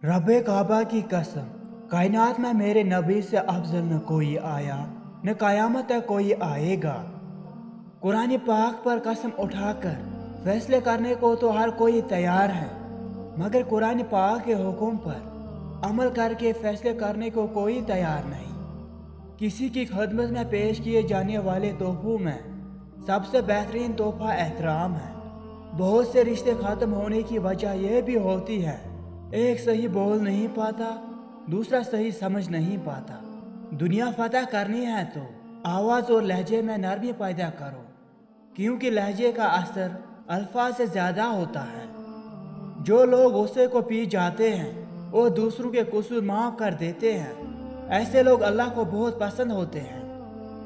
रब काबा की कसम, कायनात में मेरे नबी से अफजल न कोई आया, न क़यामत तक कोई आएगा। कुरान पाक पर कसम उठाकर फैसले करने को तो हर कोई तैयार है, मगर कुरान पाक के हुक्म पर अमल करके फैसले करने को कोई तैयार नहीं। किसी की खदमत में पेश किए जाने वाले तोहफों में सबसे बेहतरीन तोहफा एहतराम है। बहुत से रिश्ते ख़त्म होने की वजह यह भी होती है, एक सही बोल नहीं पाता, दूसरा सही समझ नहीं पाता। दुनिया फतह करनी है तो आवाज़ और लहजे में नरमी पैदा करो, क्योंकि लहजे का असर अल्फाज से ज़्यादा होता है। जो लोग गुस्से को पी जाते हैं और दूसरों के कसूर माफ़ कर देते हैं, ऐसे लोग अल्लाह को बहुत पसंद होते हैं।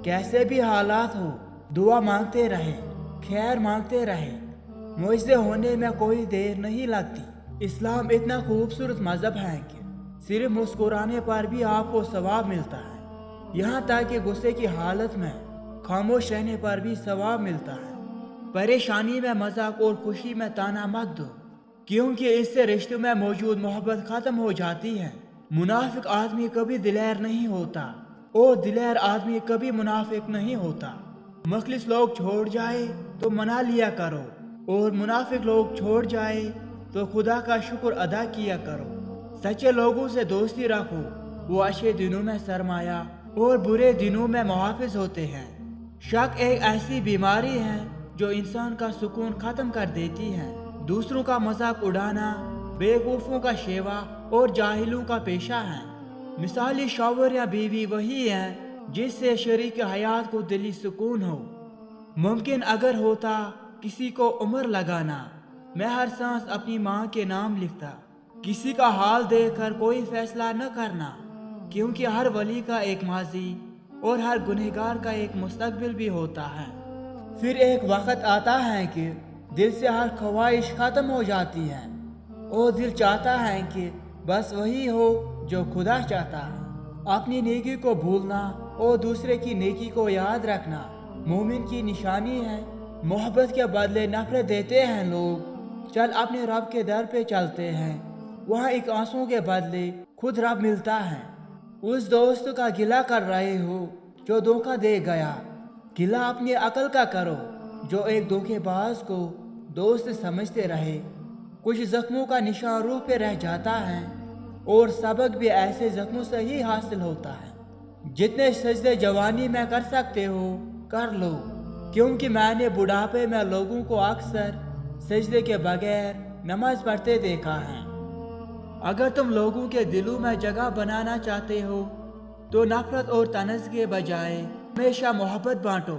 कैसे भी हालात हो, दुआ मांगते रहे, खैर मांगते रहे, मुआवजे होने में कोई देर नहीं लगती। इस्लाम इतना खूबसूरत मज़हब है कि सिर्फ मुस्कुराने पर भी आपको सवाब मिलता है। यहाँ तक कि गुस्से की हालत में खामोश रहने पर भी सवाब मिलता है। परेशानी में मजाक और खुशी में ताना मत दो, क्योंकि इससे रिश्तों में मौजूद मोहब्बत ख़त्म हो जाती है। मुनाफिक आदमी कभी दिलेर नहीं होता और दिलेर आदमी कभी मुनाफिक नहीं होता। मुखलिस लोग छोड़ जाए तो मना लिया करो, और मुनाफिक लोग छोड़ जाए तो खुदा का शुक्र अदा किया करो। सच्चे लोगों से दोस्ती रखो, वो अच्छे दिनों में सरमाया और बुरे दिनों में मुहाफिज होते हैं। शक एक ऐसी बीमारी है जो इंसान का सुकून खत्म कर देती है। दूसरों का मजाक उड़ाना बेवकूफ़ों का शेवा और जाहिलों का पेशा है। मिसाली शौहर या बीवी वही है जिससे शरीक हयात को दिली सुकून हो। मुमकिन अगर होता किसी को उम्र लगाना, मैं हर सांस अपनी माँ के नाम लिखता। किसी का हाल देखकर कोई फैसला न करना, क्योंकि हर वली का एक माजी और हर गुनहगार का एक मुस्तकबिल भी होता है। फिर एक वक्त आता है कि दिल से हर ख्वाहिश खत्म हो जाती है और दिल चाहता है कि बस वही हो जो खुदा चाहता है। अपनी नेकी को भूलना और दूसरे की नेकी को याद रखना मोमिन की निशानी है। मोहब्बत के बदले नफरत देते हैं लोग। चल अपने रब के दर पे चलते हैं, वहाँ एक आंसू के बदले खुद रब मिलता है। उस दोस्त का गिला कर रहे हो जो धोखा दे गया, गिला अपनी अकल का करो जो एक धोखेबाज को दोस्त समझते रहे। कुछ जख्मों का निशान रूह पे रह जाता है, और सबक भी ऐसे जख्मों से ही हासिल होता है। जितने सजदे जवानी में कर सकते हो कर लो, क्योंकि मैंने बुढ़ापे में लोगों को अक्सर सजदे के बगैर नमाज पढ़ते देखा है। अगर तुम लोगों के दिलों में जगह बनाना चाहते हो तो नफरत और तनज़ के बजाय हमेशा मोहब्बत बांटो।